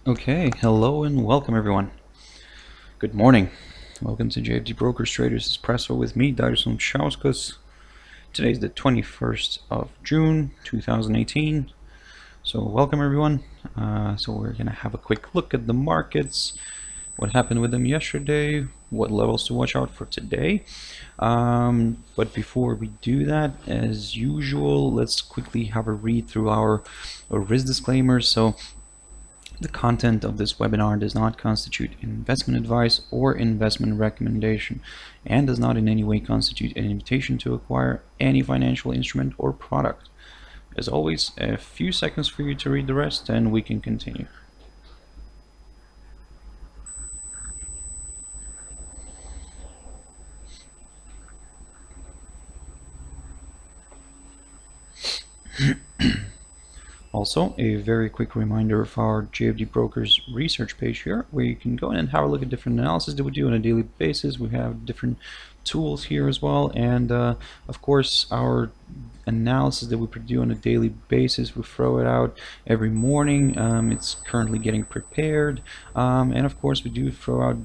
Okay, hello and welcome everyone. Good morning. Welcome to JFD Brokers Traders Espresso with me, Darius Chauskas. Today is the 21st of June 2018. So welcome everyone. So we're going to have a quick look at the markets, what happened with them yesterday, what levels to watch out for today. But before we do that, as usual, let's quickly have a read through our risk disclaimers. So the content of this webinar does not constitute investment advice or investment recommendation and does not in any way constitute an invitation to acquire any financial instrument or product. As always, a few seconds for you to read the rest and we can continue. Also, a very quick reminder of our JFD Brokers research page here, where you can go in and have a look at different analysis that we do on a daily basis. We have different tools here as well, and of course our analysis that we produce on a daily basis, we throw it out every morning. It's currently getting prepared, and of course we do throw out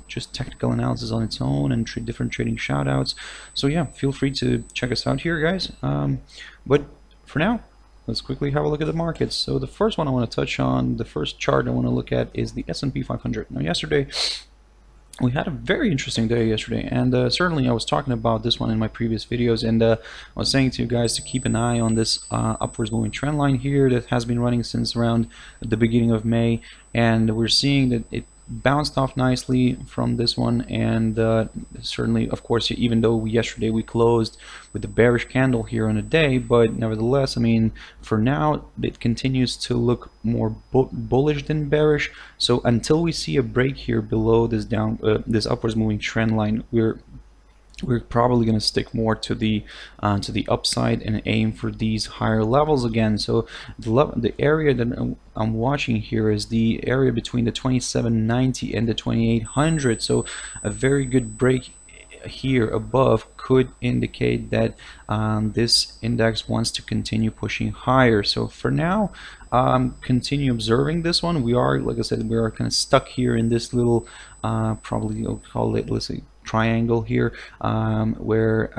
just technical analysis on its own and different trading shoutouts. So yeah, feel free to check us out here, guys. But for now, let's quickly have a look at the markets. So the first one I want to touch on, the first chart I want to look at is the S&P 500. Now yesterday, we had a very interesting day yesterday, and certainly I was talking about this one in my previous videos, and I was saying to you guys to keep an eye on this upwards moving trend line here that has been running since around the beginning of May, and we're seeing that it bounced off nicely from this one, and certainly, of course, even though yesterday we closed with the bearish candle here on a day, but nevertheless, I mean, for now it continues to look more bullish than bearish. So until we see a break here below this this upwards moving trend line, we're probably going to stick more to the upside and aim for these higher levels again. So the area that I'm watching here is the area between the 2790 and the 2800. So a very good break here above could indicate that this index wants to continue pushing higher. So for now, continue observing this one. We are, like I said, we are kind of stuck here in this little probably I'll call it, let's say, triangle here, where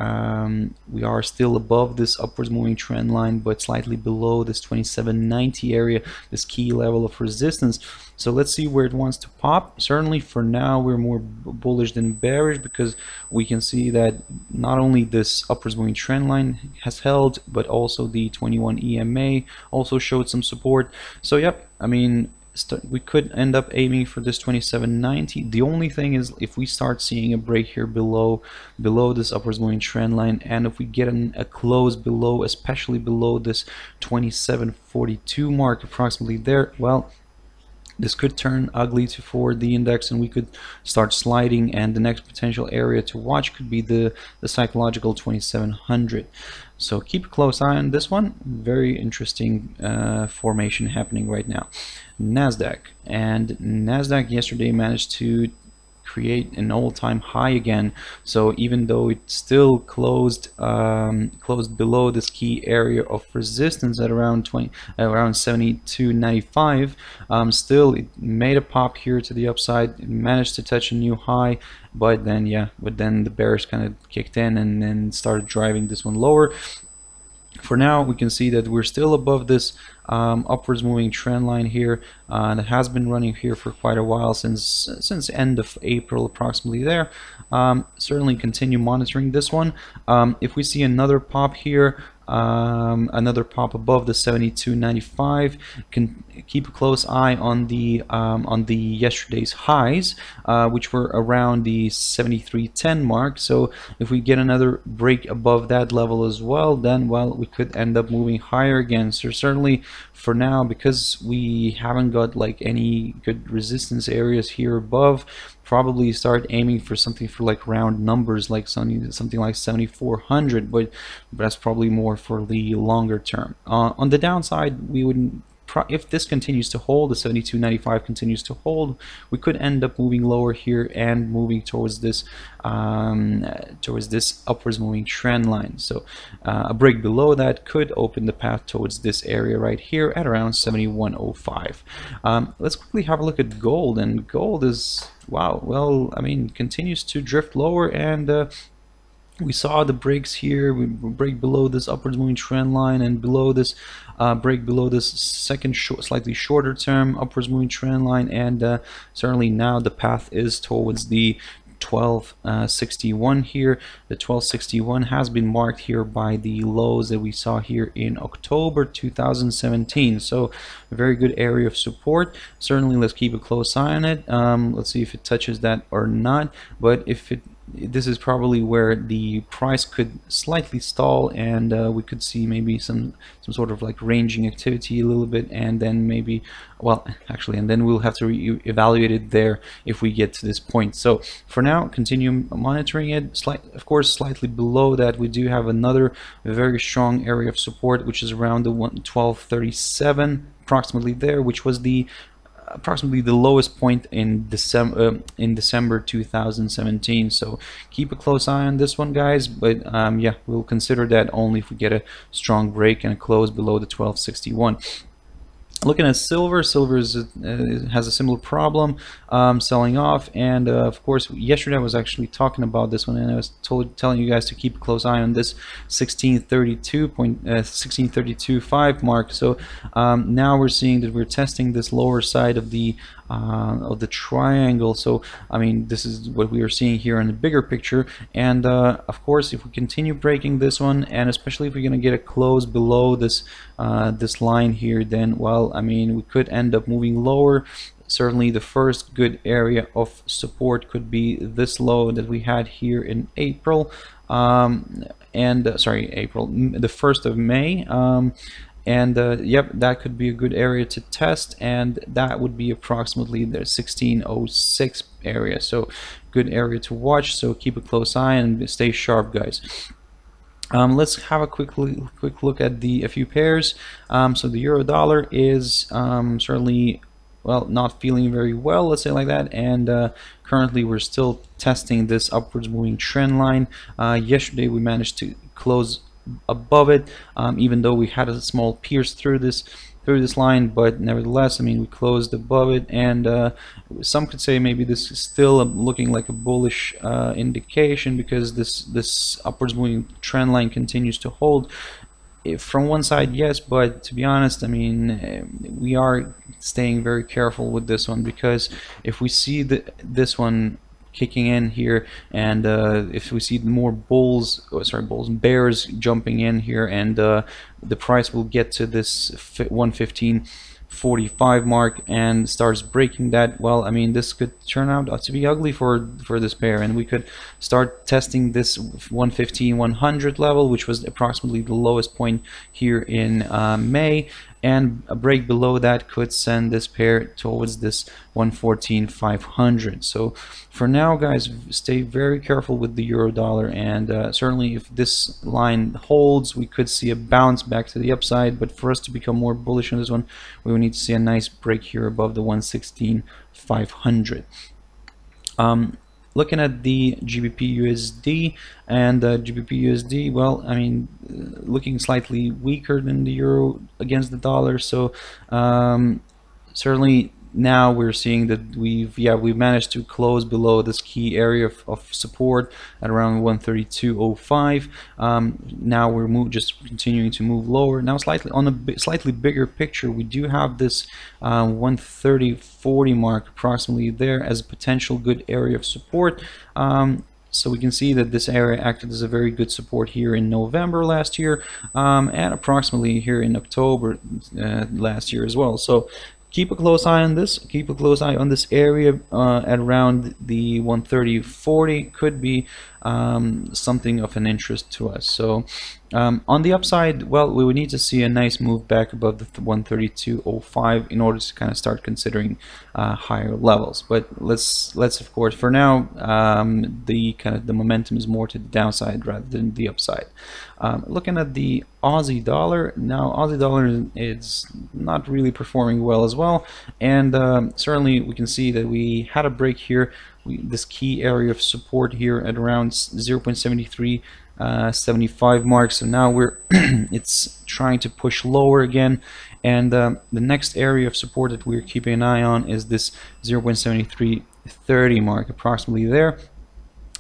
we are still above this upwards moving trend line but slightly below this 2790 area, this key level of resistance. So let's see where it wants to pop. Certainly for now we're more bullish than bearish, because we can see that not only this upwards moving trend line has held, but also the 21 EMA also showed some support. So yep, I mean, we could end up aiming for this 2790. The only thing is, if we start seeing a break here below this upwards moving trend line, and if we get a close below, especially below this 2742 mark approximately there, well, this could turn ugly for the index and we could start sliding, and the next potential area to watch could be the psychological 2700. So keep a close eye on this one. Very interesting formation happening right now. Nasdaq yesterday managed to create an all-time high again. So even though it still closed below this key area of resistance at around 72.95, still it made a pop here to the upside. It managed to touch a new high, but then the bears kind of kicked in and then started driving this one lower. For now, we can see that we're still above this upwards moving trend line here, that has been running here for quite a while, since end of April approximately there. Certainly continue monitoring this one. If we see another pop here, another pop above the 72.95, can keep a close eye on the yesterday's highs, which were around the 73.10 mark. So if we get another break above that level as well, then well, we could end up moving higher again. So certainly for now, because we haven't got like any good resistance areas here above, probably start aiming for something for like round numbers, like something like 7400, but that's probably more for the longer term. On the downside, we would if this continues to hold, the 72.95 continues to hold, we could end up moving lower here and moving towards this upwards moving trend line. So a break below that could open the path towards this area right here at around 71.05. Let's quickly have a look at gold, and gold is, wow, well, I mean, continues to drift lower, and we saw the breaks here. We break below this upwards moving trend line, and below this break below this second slightly shorter term upwards moving trend line, and certainly now the path is towards the 1261 here. The 1261 has been marked here by the lows that we saw here in October 2017. So a very good area of support. Certainly, let's keep a close eye on it. Let's see if it touches that or not. But if it, this is probably where the price could slightly stall, and we could see maybe some sort of like ranging activity a little bit, and then maybe, well, actually, and then we'll have to evaluate it there if we get to this point. So for now, continue monitoring it. Of course, slightly below that, we do have another very strong area of support, which is around the 1237, approximately there, which was the approximately the lowest point in December 2017. So keep a close eye on this one, guys, but yeah, we'll consider that only if we get a strong break and a close below the 1261. Looking at silver, silver has a similar problem, selling off, and of course yesterday I was actually talking about this one, and I was telling you guys to keep a close eye on this 1632.5 mark. So now we're seeing that we're testing this lower side of the triangle. So I mean, this is what we are seeing here in the bigger picture, and of course if we continue breaking this one, and especially if we're going to get a close below this this line here, then, well, I mean, we could end up moving lower. Certainly the first good area of support could be this low that we had here in April, sorry, April, the 1st of May, and yep, that could be a good area to test, and that would be approximately the 1606 area. So good area to watch, so keep a close eye and stay sharp, guys. Let's have a quick look at a few pairs. So the euro dollar is certainly, well, not feeling very well, let's say like that, and currently we're still testing this upwards moving trend line. Yesterday we managed to close above it, even though we had a small pierce through this line, but nevertheless, I mean, we closed above it, and some could say maybe this is still looking like a bullish indication, because this upwards moving trend line continues to hold. From one side, yes, but to be honest, I mean, we are staying very careful with this one, because if we see this one kicking in here, and if we see more bears jumping in here, and the price will get to this 115.45 mark and starts breaking that, well, I mean, this could turn out to be ugly for this pair, and we could start testing this 115.100 level, which was approximately the lowest point here in May, and a break below that could send this pair towards this 114.500. So for now, guys, stay very careful with the euro dollar, and certainly if this line holds, we could see a bounce back to the upside, but for us to become more bullish on this one, we will need to see a nice break here above the 116.500. Looking at the GBP USD, and GBP USD, well, I mean, looking slightly weaker than the euro against the dollar. So certainly now we're seeing that we've managed to close below this key area of support at around 132.05. Now we're just continuing to move lower. Now slightly on a slightly bigger picture, we do have this 130.40 mark approximately there as a potential good area of support. So we can see that this area acted as a very good support here in November last year, and approximately here in October last year as well. So keep a close eye on this. Keep a close eye on this area at around the 130.40. Could be something of an interest to us. So on the upside, well, we would need to see a nice move back above the 132.05 in order to kind of start considering higher levels. But let's of course, for now, the momentum is more to the downside rather than the upside. Looking at the Aussie dollar, now Aussie dollar is not really performing well as well, and certainly we can see that we had a break here, this key area of support here at around 0.7375 mark. So now we're it's trying to push lower again, and the next area of support that we're keeping an eye on is this 0.7330 mark, approximately there,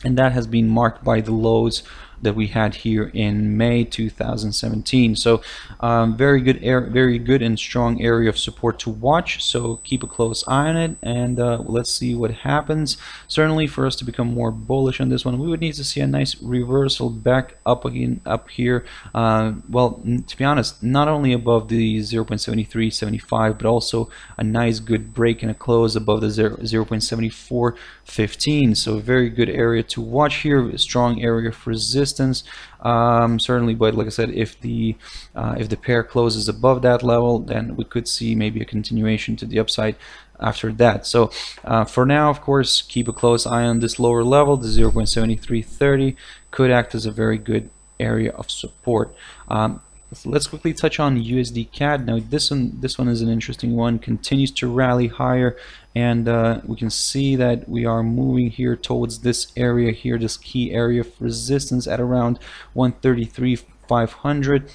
and that has been marked by the lows that we had here in May 2017. So very good and strong area of support to watch, so keep a close eye on it, and let's see what happens. Certainly for us to become more bullish on this one, we would need to see a nice reversal back up again, up here, well, to be honest, not only above the 0.7375, but also a nice good break and a close above the 0.7415. so a very good area to watch here, a strong area of resistance, certainly. But like I said, if the pair closes above that level, then we could see maybe a continuation to the upside after that. So for now, of course, keep a close eye on this lower level. The 0.7330 could act as a very good area of support. So let's quickly touch on USD CAD. Now this one is an interesting one, continues to rally higher, and we can see that we are moving here towards this area here, this key area of resistance at around 133,500.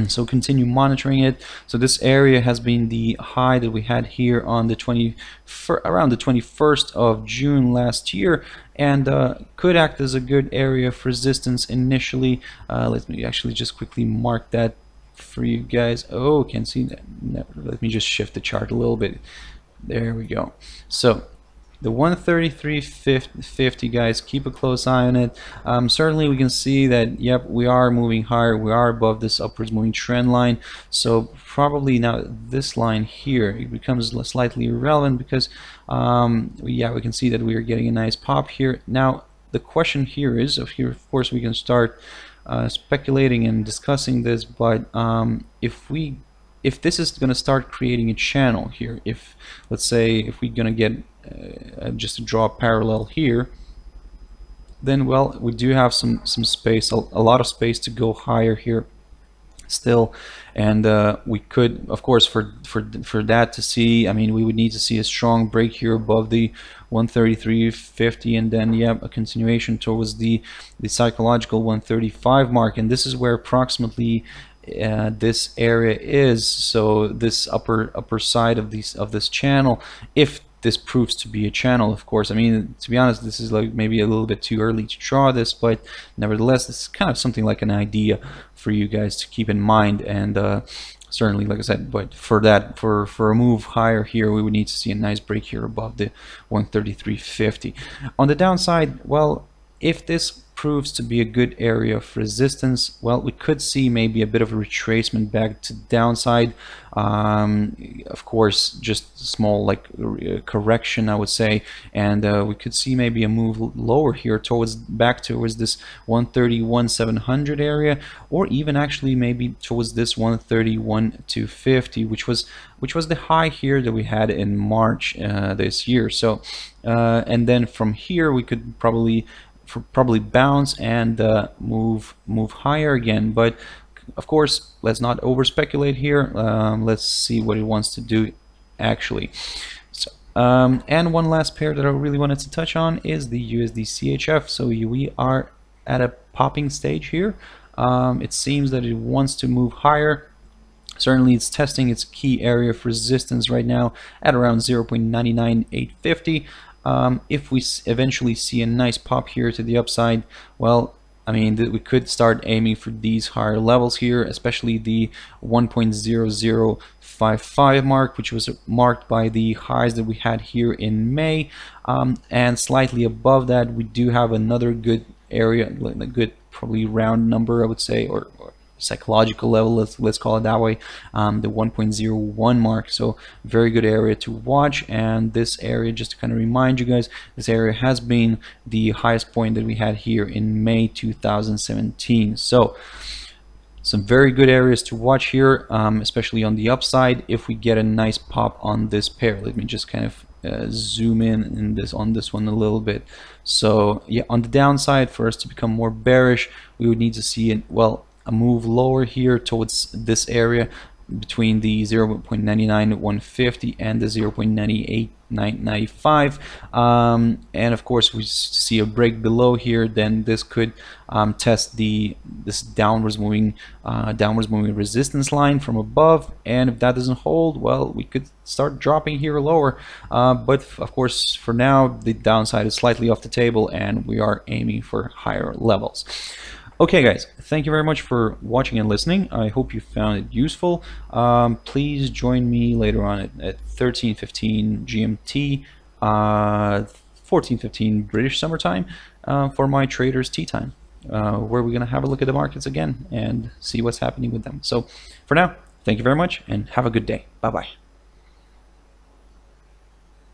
So continue monitoring it. So this area has been the high that we had here on the around the 21st of June last year, and could act as a good area of resistance initially. Let me actually just quickly mark that for you guys. Oh, can't see that. No, let me just shift the chart a little bit. There we go. So the 133.50, guys, keep a close eye on it. Certainly we can see that, yep, we are moving higher, we are above this upwards moving trend line. So probably now this line here, it becomes slightly irrelevant, because yeah, we can see that we are getting a nice pop here. Now the question here is, of course we can start speculating and discussing this, but if this is going to start creating a channel here, if let's say if we're going to get just to draw a parallel here, then well, we do have some space, a lot of space to go higher here still, and we could, of course, for that to see, I mean, we would need to see a strong break here above the 133.50, and then yeah, a continuation towards the psychological 135 mark, and this is where approximately this area is. So this upper side of this channel, if this proves to be a channel, of course. I mean, to be honest, this is like maybe a little bit too early to draw this, but nevertheless, this is kind of something like an idea for you guys to keep in mind. And certainly, like I said, but for a move higher here, we would need to see a nice break here above the 133.50. On the downside, well, if this proves to be a good area of resistance, well, we could see maybe a bit of a retracement back to downside. Of course, just small like correction, I would say, and we could see maybe a move lower here back towards this 131,700 area, or even actually maybe towards this 131,250, which was the high here that we had in March this year. So and then from here we could probably bounce and move higher again. But of course, let's not over speculate here. Let's see what it wants to do actually. So and one last pair that I really wanted to touch on is the USD CHF. So we are at a popping stage here. It seems that it wants to move higher. Certainly it's testing its key area of resistance right now at around 0.99850. If we eventually see a nice pop here to the upside, well, I mean, we could start aiming for these higher levels here, especially the 1.0055 mark, which was marked by the highs that we had here in May, and slightly above that we do have another good area, a good probably round number, I would say, or psychological level, let's call it that way, the 1.01 mark. So very good area to watch. And this area, just to kind of remind you guys, this area has been the highest point that we had here in May 2017. So some very good areas to watch here, especially on the upside. If we get a nice pop on this pair, let me just kind of zoom in on this one a little bit. So yeah, on the downside, for us to become more bearish, we would need to see a move lower here towards this area between the 0.99150 and the 0.98995, and of course we see a break below here, then this could test this downwards moving resistance line from above, and if that doesn't hold, well, we could start dropping here lower, but of course for now the downside is slightly off the table and we are aiming for higher levels. Okay guys, thank you very much for watching and listening. I hope you found it useful. Please join me later on at 13:15 GMT, 14:15 British summertime, for my traders tea time, where we're going to have a look at the markets again and see what's happening with them. So for now, thank you very much and have a good day. Bye bye.